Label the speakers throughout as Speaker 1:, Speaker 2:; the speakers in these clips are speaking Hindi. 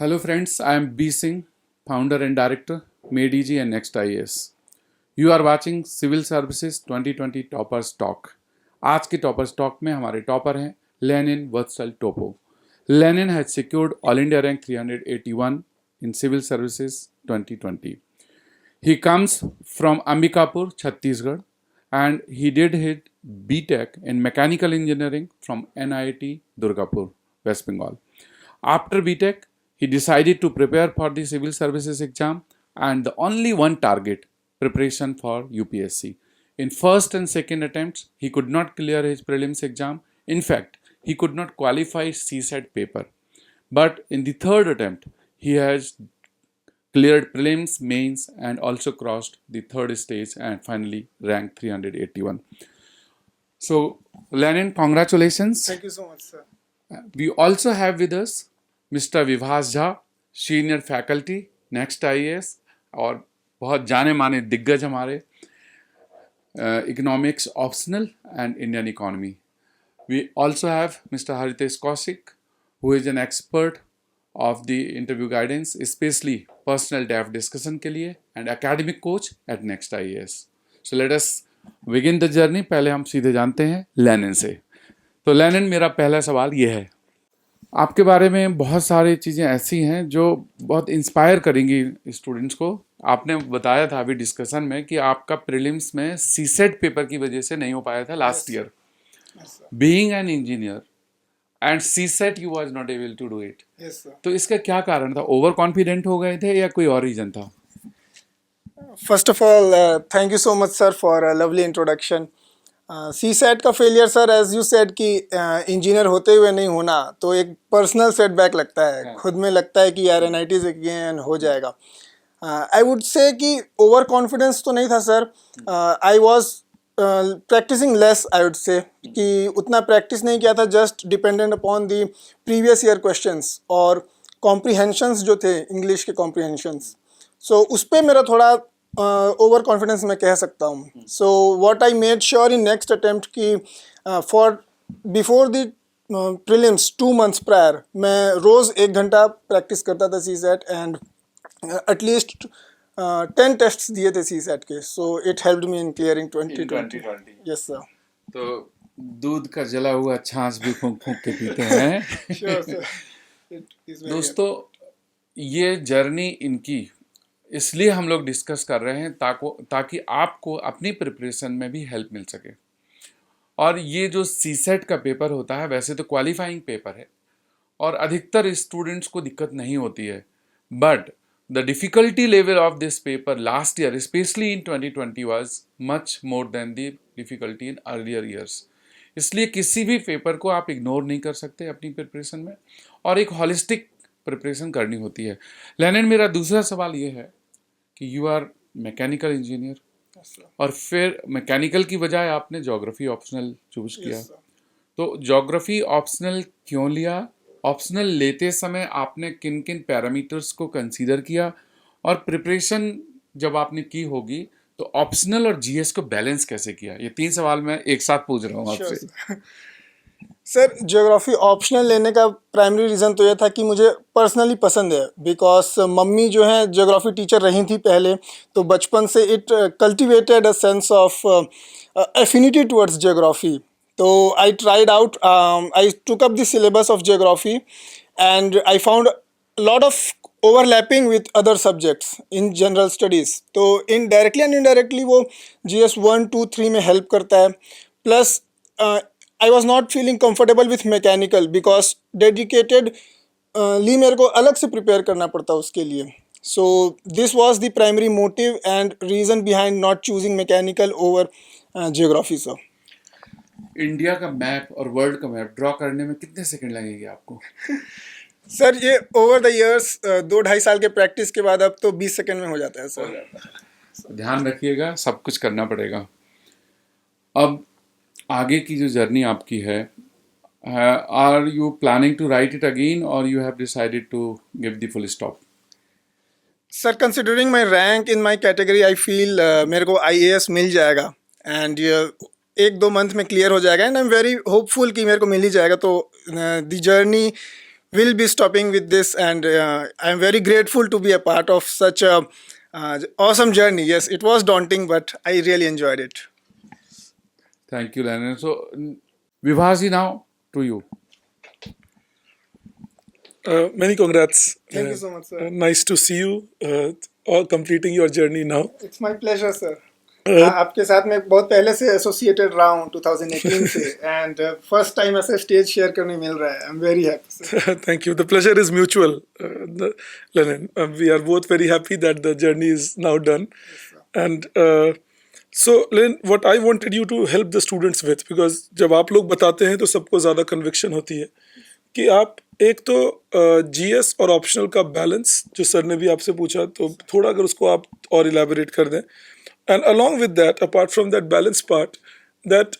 Speaker 1: Hello friends, I am B Singh, founder and director, MadeEG and Next IAS. You are watching Civil Services 2020 Toppers Talk. आज के Toppers Talk में हमारे टॉपर हैं Lenin Vatsal Topo. Lenin has secured All India rank 381 in Civil Services 2020. He comes from Ambikapur, Chhattisgarh, and he did his BTech in Mechanical Engineering from NIT Durgapur, West Bengal. After BTech, he decided to prepare for the civil services exam and the only one target, preparation for UPSC. In first and second attempts, he could not clear his prelims exam. In fact, he could not qualify CSAT paper. But in the third attempt, he has cleared prelims, mains, and also crossed the third stage and finally ranked 381. So, Lenin, congratulations.
Speaker 2: Thank you so much, sir.
Speaker 1: We also have with us Mr. Vibhas Jha, senior faculty next IAS और बहुत जाने माने दिग्गज हमारे economics optional and Indian economy. We also have Mr. Haritesh Kaushik, who is an expert of the interview guidance, especially personal DAF discussion के लिए and academic coach at Next IAS. So let us begin the journey. पहले हम सीधे जानते हैं लेनिन से. तो लेनिन, मेरा पहला सवाल ये है, आपके बारे में बहुत सारी चीज़ें ऐसी हैं जो बहुत इंस्पायर करेंगी स्टूडेंट्स को. आपने बताया था अभी डिस्कशन में कि आपका प्रीलिम्स में सीसेट पेपर की वजह से नहीं हो पाया था last year. Being an engineer and CSAT you was not able to do it. तो इसका क्या कारण था? ओवर कॉन्फिडेंट हो गए थे या कोई और रीजन था?
Speaker 2: First of all thank you so much sir for a lovely introduction. CSAT का failure sir, as you said कि इंजीनियर होते हुए नहीं होना, तो एक पर्सनल सेटबैक लगता है. खुद में लगता है कि यार NITs अगेन हो जाएगा. आई वुड से कि ओवर कॉन्फिडेंस तो नहीं था sir. I was practicing less, I would say कि उतना प्रैक्टिस नहीं किया था. Just dependent upon the previous year questions और कॉम्प्रीहेंशंस जो थे इंग्लिश के कॉम्प्रीहेंशंस. सो उस पर मेरा थोड़ा ओवर कॉन्फिडेंस मैं कह सकता हूँ. So what I made sure in next attempt कि for before the prelims 2 months prior मैं रोज़ 1 घंटा प्रैक्टिस करता था CSAT एंड एटलीस्ट 10 टेस्ट्स दिए थे CSAT के. So it helped me in clearing 2020. Yes sir.
Speaker 1: तो दूध का जला हुआ छाछ भी फूंक फूंक के पीते हैं.
Speaker 2: Sure sir.
Speaker 1: दोस्तों, ये जर्नी इनकी इसलिए हम लोग डिस्कस कर रहे हैं ताकि आपको अपनी प्रिपरेशन में भी हेल्प मिल सके. और ये जो सीसेट का पेपर होता है वैसे तो क्वालिफाइंग पेपर है और अधिकतर स्टूडेंट्स को दिक्कत नहीं होती है. But the difficulty level of this paper last year specially in 2020 was much more than the difficulty in earlier years. इसलिए किसी भी पेपर को आप इग्नोर नहीं कर सकते अपनी प्रिपरेशन में और एक हॉलिस्टिक प्रिपरेशन करनी होती है. लेनिन, मेरा दूसरा सवाल ये है कि यू आर मैकेनिकल इंजीनियर और फिर मैकेनिकल की बजाय आपने ज्योग्राफी ऑप्शनल चूज किया. तो ज्योग्राफी ऑप्शनल क्यों लिया? ऑप्शनल लेते समय आपने किन किन पैरामीटर्स को कंसीडर किया और प्रिपरेशन जब आपने की होगी तो ऑप्शनल और GS को बैलेंस कैसे किया? ये 3 सवाल मैं एक साथ पूछ रहा हूँ आपसे.
Speaker 2: सर, ज्योग्राफी ऑप्शनल लेने का प्राइमरी रीज़न तो यह था कि मुझे पर्सनली पसंद है. बिकॉज मम्मी जो है ज्योग्राफी टीचर रही थी पहले, तो बचपन से it cultivated a sense of affinity towards geography. तो I tried out, I took up the syllabus of geography and I found lot of overlapping with other subjects in general studies. तो इनडायरेक्टली एंड इनडायरेक्टली वो GS 1, 2, 3 में हेल्प करता है. Plus I was not feeling comfortable with mechanical because dedicated ली मेरे को अलग से प्रिपेयर करना पड़ता उसके लिए. So this was the primary motive and reason behind not choosing mechanical over geography sir.
Speaker 1: India का मैप और वर्ल्ड का मैप ड्रॉ करने में कितने सेकंड लगेंगे आपको?
Speaker 2: सर, ये ओवर द इयर्स 2-2.5 साल के प्रैक्टिस के बाद अब तो 20 सेकंड में हो जाता है सर.
Speaker 1: ध्यान रखिएगा, सब कुछ करना पड़ेगा. अब आगे की जो जर्नी आपकी है, are you planning to write it again और you have decided to give the full stop?
Speaker 2: Sir, considering my rank in my category, I feel मेरे को IAS मिल जाएगा एंड 1-2 मंथ में क्लियर हो जाएगा. And I am very hopeful कि मेरे को मिल ही जाएगा. तो the journey we'll be stopping with this, and I'm very grateful to be a part of such a awesome journey. Yes, it was daunting, but I really enjoyed it.
Speaker 1: Thank you, Lennon. So, Vibhasi, now to you.
Speaker 3: Many congrats.
Speaker 2: Thank you so much, sir.
Speaker 3: Nice to see you all completing your journey now.
Speaker 2: It's my pleasure, sir. आपके साथ मैं बहुत पहले से एसोसिएटेड रहा हूँ 2018 से, एंड फर्स्ट टाइम ऐसे स्टेज शेयर करने मिल रहा है. I am very happy.
Speaker 3: Thank you. The pleasure is mutual, Lennon. We are both very happy that the journey is now done. And so, Lennon, what I wanted you to help the students with, because जब आप लोग बताते हैं तो सबको ज़्यादा conviction होती है कि आप एक तो GS और ऑप्शनल का बैलेंस जो सर ने भी आपसे पूछा, तो थोड़ा अगर उसको आप और इलेबोरेट कर दें. And along with that, apart from that balance part, that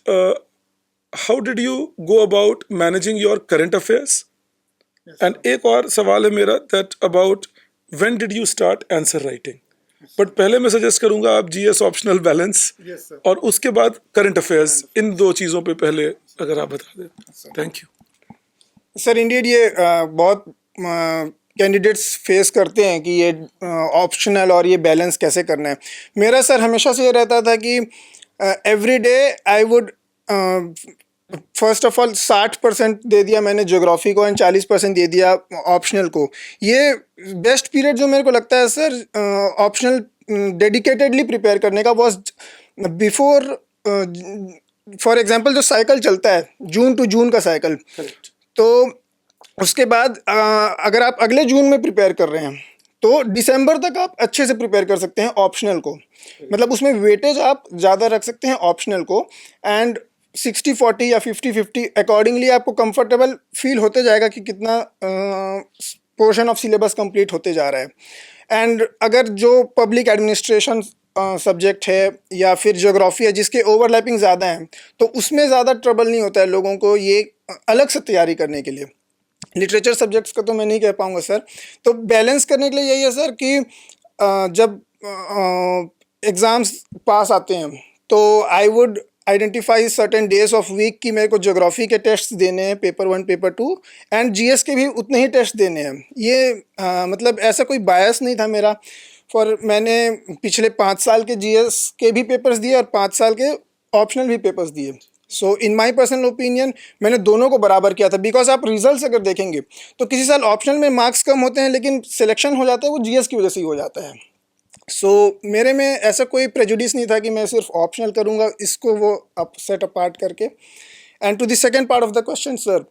Speaker 3: how did you go about managing your current affairs?
Speaker 2: Yes,
Speaker 3: And एक और सवाल है मेरा, that about when did you start answer writing? But पहले मैं सजेस्ट करूंगा आप GS optional balance
Speaker 2: Yes, sir.
Speaker 3: और उसके बाद करंट अफेयर्स, इन दो चीज़ों पे पहले अगर आप बता दें. Thank you.
Speaker 2: सर इंडीड ये बहुत कैंडिडेट्स फेस करते हैं कि ये ऑप्शनल और ये बैलेंस कैसे करना है. मेरा सर हमेशा से ये रहता था कि every day I would first of all 60% दे दिया मैंने ज्योग्राफी को एंड 40% दे दिया ऑप्शनल को. ये बेस्ट पीरियड जो मेरे को लगता है सर ऑप्शनल डेडिकेटेडली प्रिपेयर करने का वॉज बिफोर. फॉर एग्जांपल जो साइकिल चलता है जून टू जून का साइकिल, तो उसके बाद अगर आप अगले जून में प्रिपेयर कर रहे हैं तो दिसंबर तक आप अच्छे से प्रिपेयर कर सकते हैं ऑप्शनल को. मतलब उसमें वेटेज आप ज़्यादा रख सकते हैं ऑप्शनल को, एंड 60-40 या 50-50 अकॉर्डिंगली आपको कंफर्टेबल फील होते जाएगा कि कितना पोर्शन ऑफ सिलेबस कंप्लीट होते जा रहा है. एंड अगर जो पब्लिक एडमिनिस्ट्रेशन सब्जेक्ट है या फिर ज्योग्राफी है जिसके ओवरलैपिंग ज़्यादा हैं, तो उसमें ज़्यादा ट्रबल नहीं होता है लोगों को ये अलग से तैयारी करने के लिए. लिटरेचर सब्जेक्ट्स का तो मैं नहीं कह पाऊँगा सर. तो बैलेंस करने के लिए यही है सर कि जब एग्ज़ाम्स पास आते हैं तो I would identify certain days of week कि मेरे को ज्योग्राफी के टेस्ट देने हैं, पेपर 1 पेपर 2, एंड GS के भी उतने ही टेस्ट देने हैं. ये मतलब ऐसा कोई बायस नहीं था मेरा. मैंने पिछले 5 साल के GS के भी पेपर्स दिए और 5 साल के ऑप्शनल भी पेपर्स दिए. सो इन माई पर्सनल ओपिनियन मैंने दोनों को बराबर किया था. बिकॉज आप रिजल्ट्स अगर देखेंगे तो किसी साल ऑप्शनल में मार्क्स कम होते हैं लेकिन सिलेक्शन हो जाता है वो GS की वजह से ही हो जाता है. सो मेरे में ऐसा कोई प्रेजुडिस नहीं था कि मैं सिर्फ ऑप्शनल करूँगा, इसको वो अप सेट अपार्ट करके. And to the second part of the question sir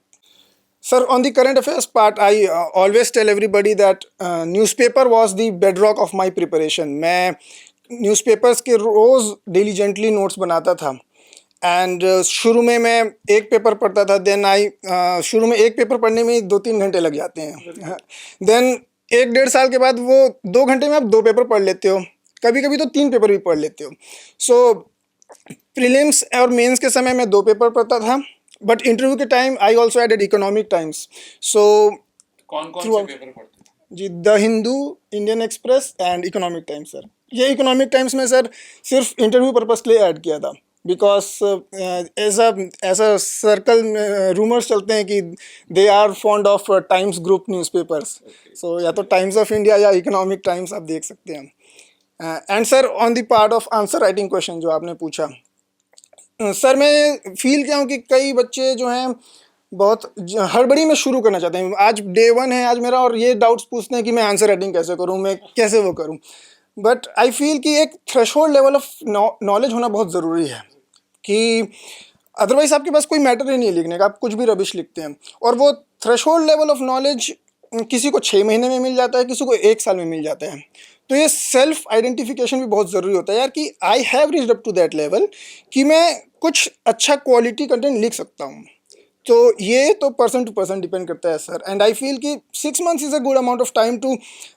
Speaker 2: on the current affairs part, I always tell everybody that newspaper was the bedrock of my preparation. मैं न्यूज़पेपर्स के रोज़ डिलीजेंटली नोट्स बनाता था. एंड शुरू में मैं एक पेपर पढ़ता था, देन शुरू में एक पेपर पढ़ने में 2-3 घंटे लग जाते हैं. देन 1-1.5 साल के बाद वो 2 घंटे में आप 2 पेपर पढ़ लेते हो, कभी कभी तो 3 पेपर भी पढ़ लेते हो. सो प्रीलिम्स और मेंस के समय मैं 2 पेपर पढ़ता था, बट इंटरव्यू के time I also added Economic Times. So
Speaker 1: कौन कौन से पेपर पढ़ते थे?
Speaker 2: जी, the Hindu, Indian Express and Economic Times sir. ये इकोनॉमिक टाइम्स में सर सिर्फ इंटरव्यू पर्पस के लिए ऐड किया था. बिकॉज ऐसा सर्कल रूमर्स चलते हैं कि they are fond of Times group newspapers. So या तो टाइम्स ऑफ इंडिया या इकोनॉमिक टाइम्स आप देख सकते हैं. And sir on the part of answer writing question जो आपने पूछा, सर मैं फील किया हूँ कि कई बच्चे जो हैं बहुत हड़बड़ी में शुरू करना चाहते हैं. आज डे 1 है आज मेरा, और ये डाउट्स पूछते हैं कि मैं आंसर राइटिंग कैसे करूँ, मैं कैसे वो करूँ. बट आई फील कि एक थ्रेशोल्ड लेवल ऑफ नॉलेज होना बहुत ज़रूरी है, कि अदरवाइज़ आपके पास कोई मैटर ही नहीं है लिखने का, आप कुछ भी रबिश लिखते हैं. और वो थ्रेशोल्ड लेवल ऑफ नॉलेज किसी को 6 महीने में मिल जाता है, किसी को 1 साल में मिल जाता है. तो ये सेल्फ आइडेंटिफिकेशन भी बहुत ज़रूरी होता है यार, कि I have reached up to that level कि मैं कुछ अच्छा क्वालिटी कंटेंट लिख सकता हूँ. तो ये तो पर्सन टू पर्सन डिपेंड करता है सर. एंड आई फील कि 6 months is a good amount of time to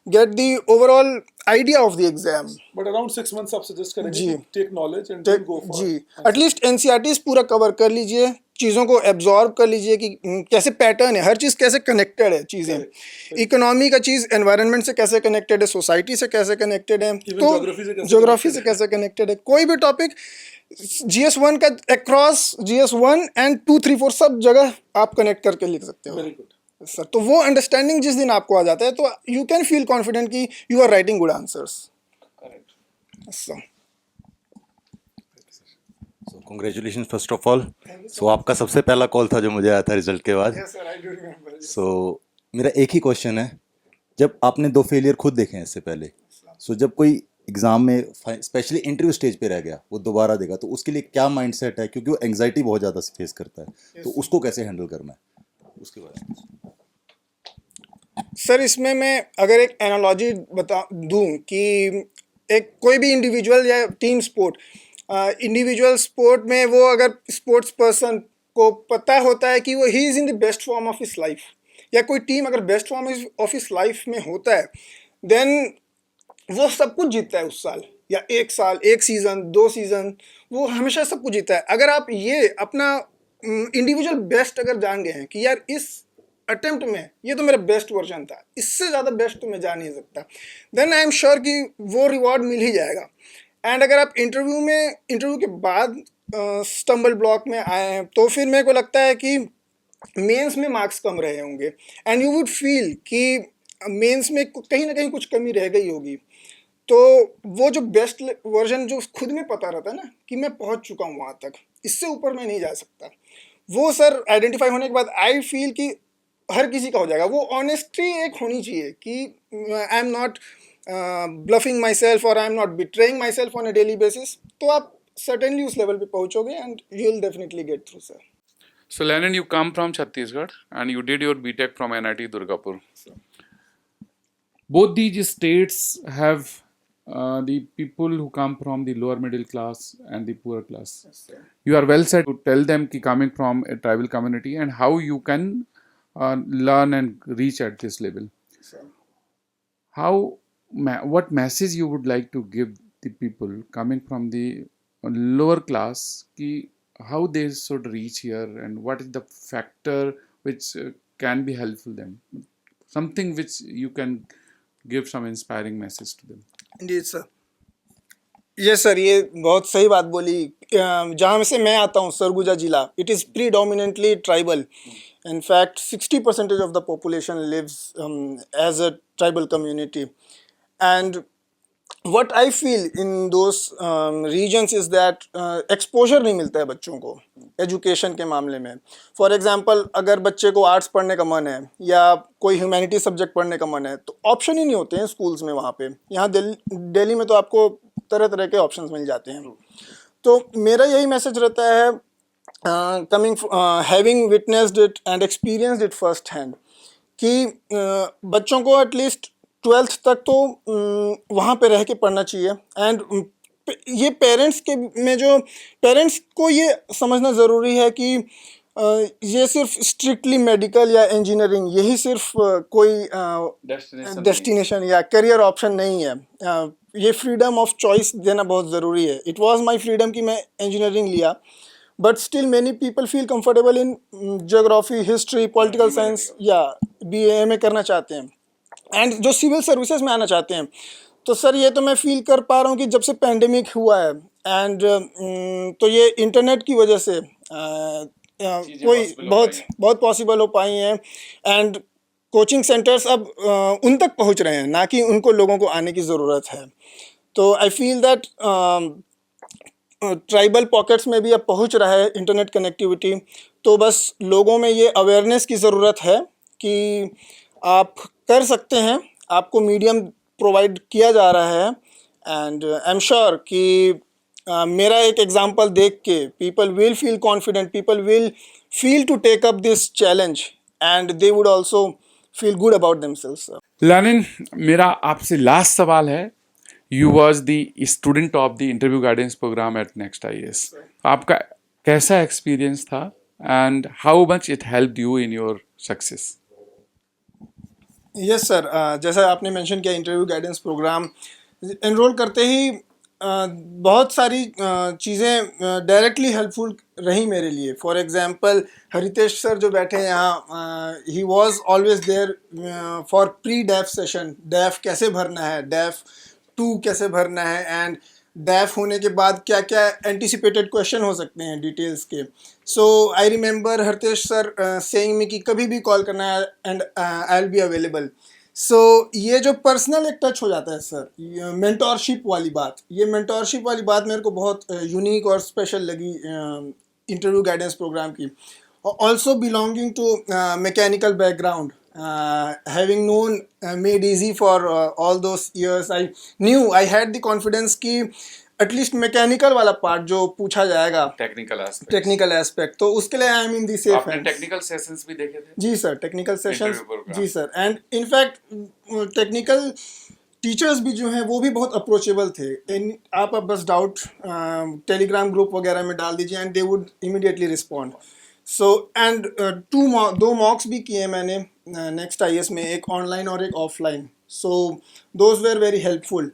Speaker 2: get the overall idea of the exam.
Speaker 3: But around 6 months आप सजेस्ट करेंगे
Speaker 2: जी.
Speaker 3: Take knowledge and go for.
Speaker 2: जी, एटलीस्ट NCERTs पूरा कवर कर लीजिए, चीज़ों को एब्जॉर्ब कर लीजिए कि कैसे पैटर्न है, हर चीज़ कैसे कनेक्टेड है चीज़ें. इकोनॉमी का चीज़ एनवायरनमेंट से कैसे कनेक्टेड है, सोसाइटी से कैसे कनेक्टेड है, तो ज्योग्राफी से कैसे कनेक्टेड है. कोई भी टॉपिक GS1 का अक्रॉस GS1 एंड 2, 3, 4 सब जगह आप कनेक्ट करके लिख सकते हो.
Speaker 3: Very good.
Speaker 2: सर तो वो अंडरस्टैंडिंग जिस दिन आपको आ जाता है तो यू कैन फील कॉन्फिडेंट कि you are writing good answers. So
Speaker 4: so congratulation first of all. So आपका सबसे पहला कॉल था जो मुझे आया था रिजल्ट के बाद।
Speaker 2: Sir I do remember.
Speaker 4: So मेरा एक ही क्वेश्चन है, जब आपने 2 फेलियर खुद देखे हैं इससे पहले, सो जब कोई एग्ज़ाम में स्पेशली इंटरव्यू स्टेज पे रह गया, वो दोबारा देगा, तो उसके लिए क्या माइंडसेट है, क्योंकि वो एंग्जाइटी बहुत ज़्यादा फेस करता है, तो उसको कैसे हैंडल करना है उसके बारे में।
Speaker 2: सर इसमें मैं अगर एक एनालॉजी बता दूं कि एक कोई भी इंडिविजुअल या टीम स्पोर्ट, इंडिविजुअल स्पोर्ट में वो अगर स्पोर्ट्स पर्सन को पता होता है कि वो he is in the best form of his life, या कोई टीम अगर best form of his life में होता है, देन वो सब कुछ जीतता है उस साल, या एक साल, एक सीज़न, 2 सीज़न, वो हमेशा सब कुछ जीतता है। अगर आप ये अपना इंडिविजुअल बेस्ट अगर जान गए हैं कि यार इस अटेम्प्ट में ये तो मेरा बेस्ट वर्जन था, इससे ज़्यादा बेस्ट तो मैं जा नहीं सकता, देन आई एम श्योर कि वो रिवॉर्ड मिल ही जाएगा। एंड अगर आप इंटरव्यू के बाद स्टम्बल ब्लॉक में आए हैं, तो फिर मेरे को लगता है कि मेंस में मार्क्स कम रहे होंगे, एंड यू वुड फील कि मेंस में कहीं ना कहीं कुछ कमी रह गई होगी। तो वो जो बेस्ट वर्जन जो खुद में पता रहता है ना कि मैं पहुंच चुका हूँ वहाँ तक, इससे ऊपर मैं नहीं जा सकता, वो सर आइडेंटिफाई होने के बाद आई फील कि हर किसी का हो जाएगा। वो ऑनेस्टी एक होनी चाहिए कि I am not bluffing myself और I am not betraying myself on a daily basis, तो आप सर्टेनली उस लेवल पे पहुंचोगे and you will definitely get through sir.
Speaker 1: So Lennon, you come from Chhattisgarh and you did your BTech from NIT Durgapur. Both these states have the people who come from the lower middle class and the poorer class. You are well set to tell them ki coming from a tribal community and how you can learn and reach at this level. What message you would like to give the people coming from the lower class ki how they should reach here and what is the factor which can be helpful them, something which you can give some inspiring message to them.
Speaker 2: जी सर, ये सर ये बहुत सही बात बोली। जहाँ से मैं आता हूँ सरगुजा जिला, it is predominantly tribal. In fact 60% of the population lives as a tribal community, and what I feel in those regions is that exposure नहीं मिलता है बच्चों को एजुकेशन के मामले में। फॉर एग्जांपल अगर बच्चे को आर्ट्स पढ़ने का मन है या कोई ह्यूमैनिटी सब्जेक्ट पढ़ने का मन है, तो ऑप्शन ही नहीं होते हैं स्कूल्स में वहाँ पे। यहाँ दिल्ली में तो आपको तरह तरह के ऑप्शंस मिल जाते हैं। तो मेरा यही मैसेज रहता है, having witnessed it and experienced it first hand, कि बच्चों को एटलीस्ट 12th तक तो वहाँ पे रह के पढ़ना चाहिए। एंड ये पेरेंट्स को ये समझना ज़रूरी है कि ये सिर्फ स्ट्रिक्टली मेडिकल या इंजीनियरिंग यही सिर्फ कोई डेस्टिनेशन या करियर ऑप्शन नहीं है। ये फ्रीडम ऑफ चॉइस देना बहुत ज़रूरी है। इट वाज माय फ्रीडम कि मैं इंजीनियरिंग लिया, but still many people feel comfortable in geography, history, political science या BA करना चाहते हैं, एंड जो सिविल सर्विसेज में आना चाहते हैं। तो सर ये तो मैं फील कर पा रहा हूँ कि जब से पैंडेमिक हुआ है एंड तो ये इंटरनेट की वजह से कोई बहुत पॉसिबल हो पाई हैं, एंड कोचिंग सेंटर्स अब उन तक पहुँच रहे हैं, ना कि उनको लोगों को आने की ज़रूरत है। तो I feel that tribal pockets में भी अब पहुँच रहा है इंटरनेट कनेक्टिविटी। तो बस लोगों में ये अवेयरनेस की ज़रूरत है कि आप कर सकते हैं, आपको मीडियम प्रोवाइड किया जा रहा है। एंड आई एम श्योर कि मेरा एक एग्जांपल देख के people will feel confident, people will feel to take up this challenge and they would also feel good about themselves.
Speaker 1: Lenin, मेरा आपसे लास्ट सवाल है। You was the student of the interview guidance program at next IAS। आपका कैसा एक्सपीरियंस था and how much it helped you in your success?
Speaker 2: Yes sir, जैसा आपने मेंशन किया इंटरव्यू गाइडेंस प्रोग्राम एनरोल करते ही बहुत सारी चीज़ें डायरेक्टली हेल्पफुल रही मेरे लिए। फॉर एग्जांपल हरितेश सर जो बैठे हैं यहाँ, he was always there for pre DAF session, DAF कैसे भरना है, डैफ 2 कैसे भरना है, एंड डैफ होने के बाद क्या क्या एंटिसिपेटेड क्वेश्चन हो सकते हैं डिटेल्स के. So I remember Hartesh sir saying me कि कभी भी कॉल करना है and I will be available. So ये जो पर्सनल एक टच हो जाता है सर, मेंटोरशिप वाली बात, ये मेंटोरशिप वाली बात मेरे को बहुत यूनिक और स्पेशल लगी इंटरव्यू गाइडेंस प्रोग्राम की. Also belonging to mechanical background, having known made easy for all those years, I knew I had the confidence कि एटलीस्ट मैकेनिकल वाला पार्ट जो पूछा जाएगा, टेक्निकल एस्पेक्ट, तो उसके लिए I am in the safe.
Speaker 1: आपने टेक्निकल सेशंस भी देखे थे?
Speaker 2: जी sir, technical sessions,
Speaker 1: Interview program.
Speaker 2: जी sir. And in fact technical teachers भी जो हैं वो भी बहुत अप्रोचेबल थे. आप अब बस डाउट टेलीग्राम ग्रुप वगैरह में डाल दीजिए and they would immediately respond. So and दो मॉक्स भी किए मैंने नेक्स्ट आईएएस में, एक ऑनलाइन और एक offline. So those were very helpful.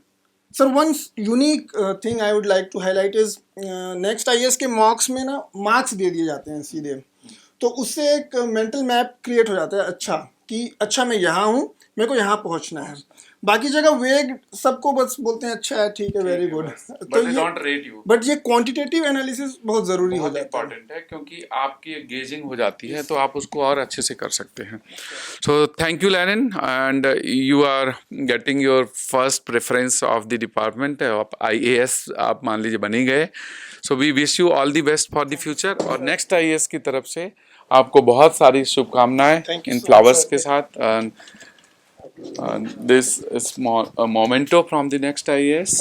Speaker 2: Sir one unique thing I would like to highlight is next IAS के मॉक्स में ना मार्क्स दे दिए जाते हैं सीधे, तो उससे एक मेंटल मैप क्रिएट हो जाता है. अच्छा मैं यहाँ हूँ, मेरे को यहाँ पहुँचना है. बाकी जगह वेग सबको बस बोलते हैं अच्छा है, ठीक है, वेरी गुड. तो ये बट ये क्वांटिटेटिव एनालिसिस बहुत ज़रूरी हो जाता है,
Speaker 1: इम्पॉर्टेंट है, क्योंकि आपकी गेजिंग हो जाती है तो आप उसको और अच्छे से कर सकते हैं. So thank you Lenin, and you are getting your first preference of the department. आप आईएएस आप मान लीजिए बन ही गए. So we wish you all the best for the future, और नेक्स्ट आईएएस की तरफ से आपको बहुत सारी शुभकामनाएं इन फ्लावर्स के साथ. And this is a memento from the next IAS.